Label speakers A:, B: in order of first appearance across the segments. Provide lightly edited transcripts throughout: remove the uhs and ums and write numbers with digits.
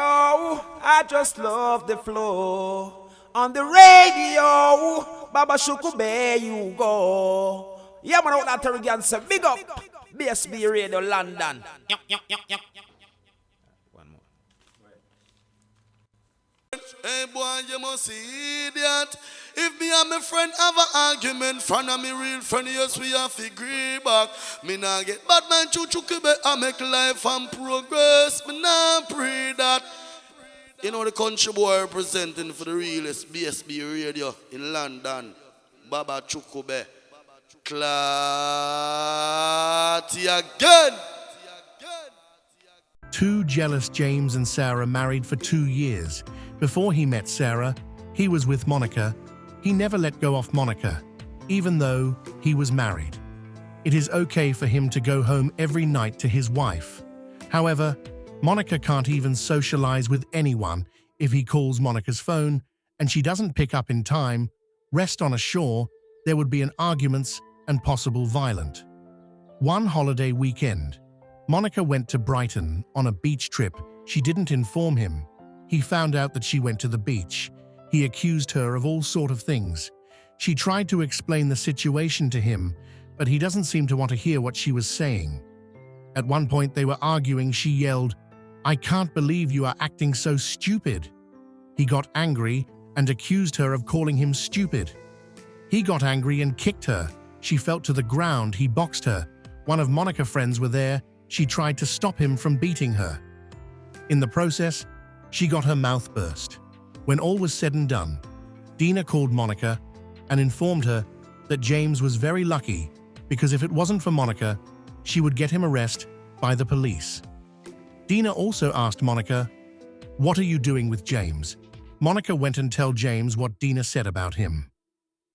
A: I just love the flow. On the radio, Baba Shuku, there you go. Yeah, man, out that Terrigan say, big up. BSB Radio London. One more.
B: Hey boy, you must see idiot. If me and my friend have an argument, front of me real friend, yes, we have to agree back. Me nah get bad man chuchukube, I make life and progress. Me nah pray that. You know the country boy representing for the realest BSB Radio in London. Baba Chukube. Clarty again.
C: Two jealous James and Sarah married for 2 years. Before he met Sarah, he was with Monica. He never let go of Monica, even though he was married. It is okay for him to go home every night to his wife. However, Monica can't even socialize with anyone if he calls Monica's phone and she doesn't pick up in time. Rest on ashore, there would be an arguments and possible violent. One holiday weekend, Monica went to Brighton on a beach trip. She didn't inform him. He found out that she went to the beach. He accused her of all sort of things. She tried to explain the situation to him, but he doesn't seem to want to hear what she was saying. At one point they were arguing. She yelled, "I can't believe you are acting so stupid." He got angry and accused her of calling him stupid. He got angry and kicked her. She fell to the ground. He boxed her. One of Monica's friends were there. She tried to stop him from beating her. In the process, she got her mouth burst. When all was said and done, Dina called Monica and informed her that James was very lucky because if it wasn't for Monica, she would get him arrested by the police. Dina also asked Monica, "What are you doing with James?" Monica went and told James what Dina said about him.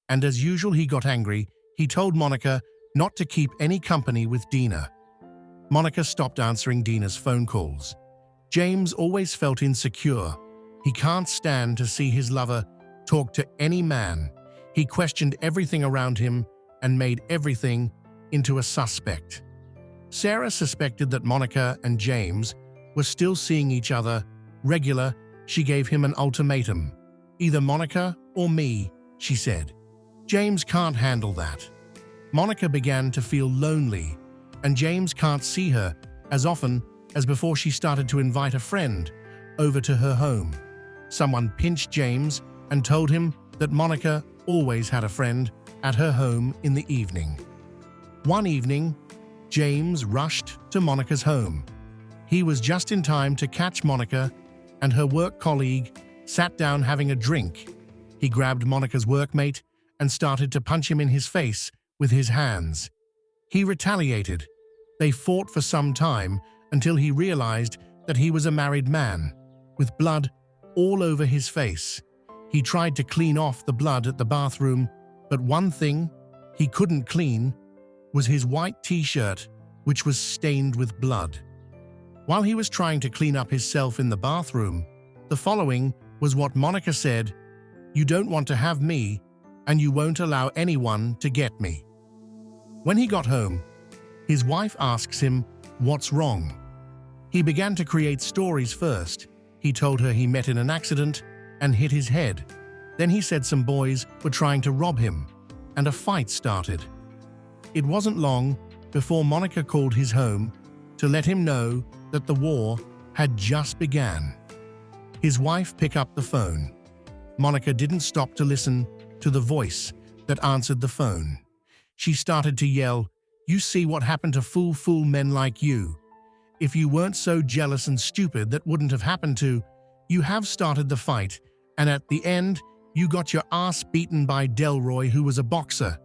C: And as usual, he got angry. He told Monica not to keep any company with Dina. Monica stopped answering Dina's phone calls. James always felt insecure. He can't stand to see his lover talk to any man. He questioned everything around him and made everything into a suspect. Sarah suspected that Monica and James were still seeing each other regular. She gave him an ultimatum. "Either Monica or me," she said. James can't handle that. Monica began to feel lonely, and James can't see her as often as before. She started to invite a friend over to her home. Someone pinched James and told him that Monica always had a friend at her home in the evening. One evening, James rushed to Monica's home. He was just in time to catch Monica and her work colleague sat down having a drink. He grabbed Monica's workmate and started to punch him in his face with his hands. He retaliated. They fought for some time until he realized that he was a married man, with blood all over his face. He tried to clean off the blood at the bathroom, but one thing he couldn't clean was his white t-shirt, which was stained with blood. While he was trying to clean up himself in the bathroom, the following was what Monica said: "You don't want to have me, and you won't allow anyone to get me." When he got home, his wife asks him what's wrong. He began to create stories first. He told her he met in an accident and hit his head. Then he said some boys were trying to rob him, and a fight started. It wasn't long before Monica called his home to let him know that the war had just begun. His wife picked up the phone. Monica didn't stop to listen to the voice that answered the phone. She started to yell, "You see what happened to fool men like you. If you weren't so jealous and stupid, that wouldn't have happened to. You have started the fight, and at the end, you got your ass beaten by Delroy, who was a boxer."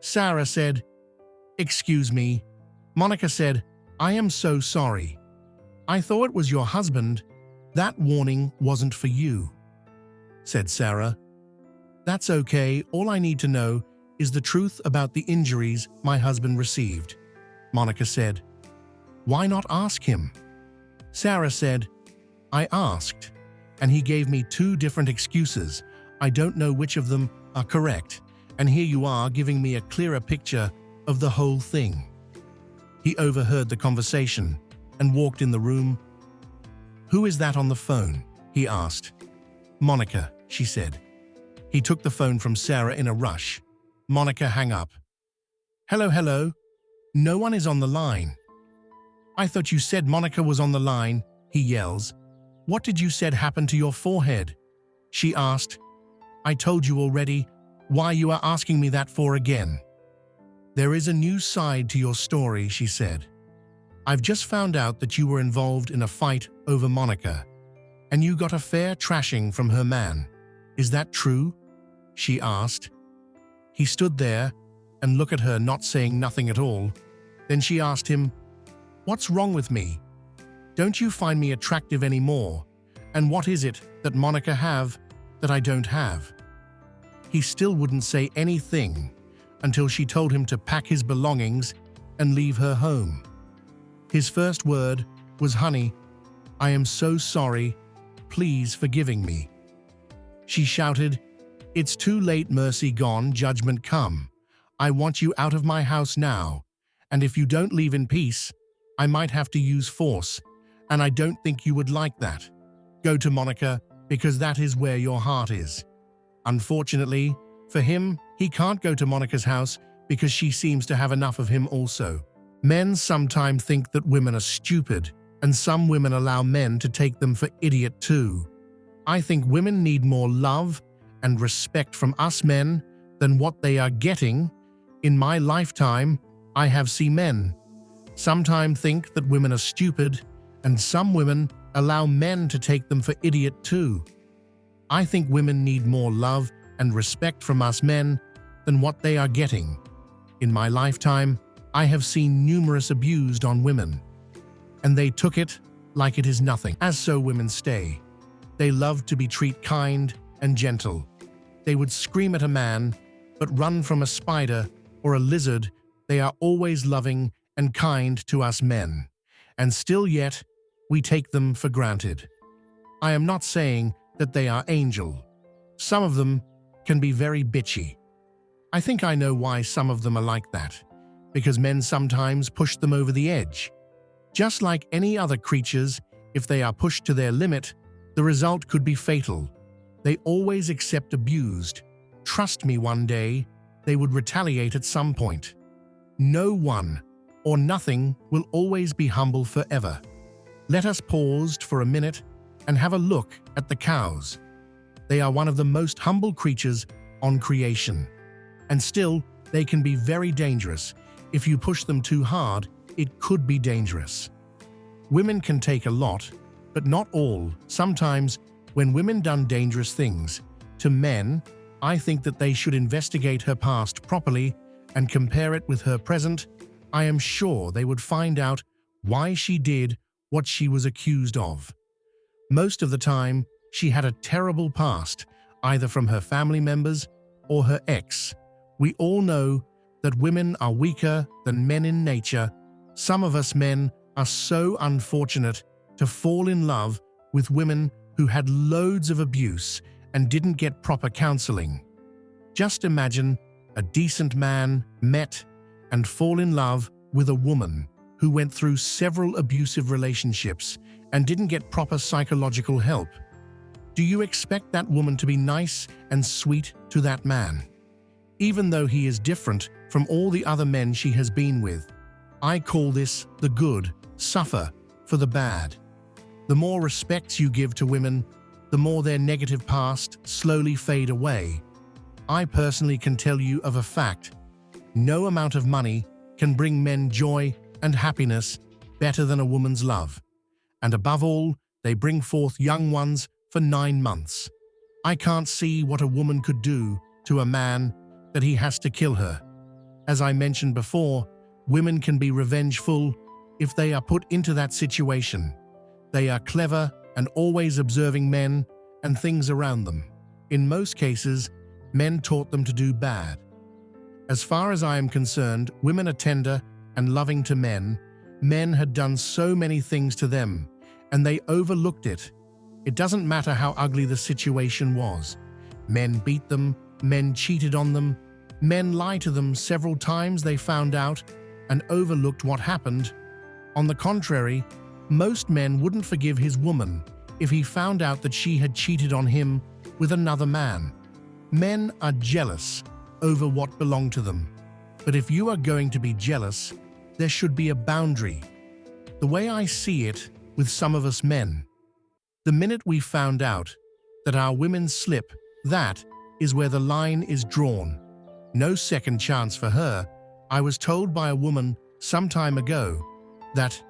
C: Sarah said, "Excuse me." Monica said, "I am so sorry. I thought it was your husband. That warning wasn't for you," said Sarah. "That's okay. All I need to know is the truth about the injuries my husband received," Monica said. "Why not ask him?" Sarah said, "I asked, and he gave me 2 different excuses. I don't know which of them are correct, and here you are giving me a clearer picture of the whole thing." He overheard the conversation and walked in the room. "Who is that on the phone?" he asked. "Monica," she said. He took the phone from Sarah in a rush. Monica hung up. "Hello, hello. No one is on the line." "I thought you said Monica was on the line," he yells. "What did you said happened to your forehead?" She asked. "I told you already. Why you are asking me that for again?" "There is a new side to your story," she said. "I've just found out that you were involved in a fight over Monica, and you got a fair trashing from her man. Is that true?" she asked. He stood there and looked at her, not saying nothing at all. Then she asked him, "What's wrong with me? Don't you find me attractive anymore? And what is it that Monica have that I don't have?" He still wouldn't say anything until she told him to pack his belongings and leave her home. His first word was, "Honey, I am so sorry. Please forgiving me." She shouted, "It's too late, mercy gone, judgment come. I want you out of my house now, and if you don't leave in peace, I might have to use force, and I don't think you would like that. Go to Monica, because that is where your heart is." Unfortunately, for him, he can't go to Monica's house because she seems to have enough of him also. Men sometimes think that women are stupid, and some women allow men to take them for idiot too. I think women need more love and respect from us men than what they are getting. In my lifetime, I have seen men sometimes think that women are stupid, and some women allow men to take them for idiot too. I think women need more love and respect from us men than what they are getting. In my lifetime, I have seen numerous abused on women, and they took it like it is nothing. As so women stay. They love to be treated kind and gentle. They would scream at a man, but run from a spider or a lizard. They are always loving and kind to us men, and still yet, we take them for granted. I am not saying that they are angel. Some of them can be very bitchy. I think I know why some of them are like that, because men sometimes push them over the edge. Just like any other creatures, if they are pushed to their limit, the result could be fatal. They always accept abused. Trust me, one day, they would retaliate at some point. No one or nothing will always be humble forever. Let us pause for a minute and have a look at the cows. They are one of the most humble creatures on creation. And still, they can be very dangerous. If you push them too hard, it could be dangerous. Women can take a lot, but not all. Sometimes, when women done dangerous things to men, I think that they should investigate her past properly and compare it with her present. I am sure they would find out why she did what she was accused of. Most of the time, she had a terrible past, either from her family members or her ex. We all know that women are weaker than men in nature. Some of us men are so unfortunate to fall in love with women who had loads of abuse and didn't get proper counseling. Just imagine a decent man met and fall in love with a woman who went through several abusive relationships and didn't get proper psychological help. Do you expect that woman to be nice and sweet to that man? Even though he is different from all the other men she has been with. I call this the good suffer for the bad. The more respect you give to women, the more their negative past slowly fade away. I personally can tell you of a fact. No amount of money can bring men joy and happiness better than a woman's love. And above all, they bring forth young ones for 9 months. I can't see what a woman could do to a man that he has to kill her. As I mentioned before, women can be revengeful if they are put into that situation. They are clever and always observing men and things around them. In most cases, men taught them to do bad. As far as I am concerned, women are tender and loving to men. Men had done so many things to them, and they overlooked it. It doesn't matter how ugly the situation was. Men beat them, men cheated on them, men lied to them several times. They found out and overlooked what happened. On the contrary, Most men wouldn't forgive his woman if he found out that she had cheated on him with another man. Men are jealous over what belonged to them. But if you are going to be jealous, there should be a boundary. The way I see it with some of us men, the minute we found out that our women slip, that is where the line is drawn. No second chance for her. I was told by a woman some time ago that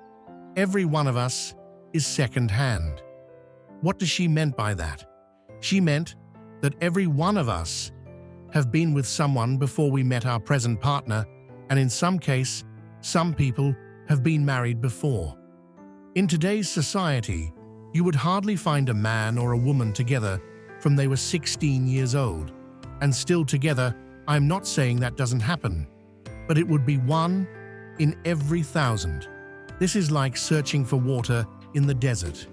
C: every one of us is second hand. What does she mean by that? She meant that every one of us have been with someone before we met our present partner, and in some case, some people have been married before. In today's society, you would hardly find a man or a woman together from they were 16 years old, and still together. I'm not saying that doesn't happen, but it would be 1 in every 1,000. This is like searching for water in the desert.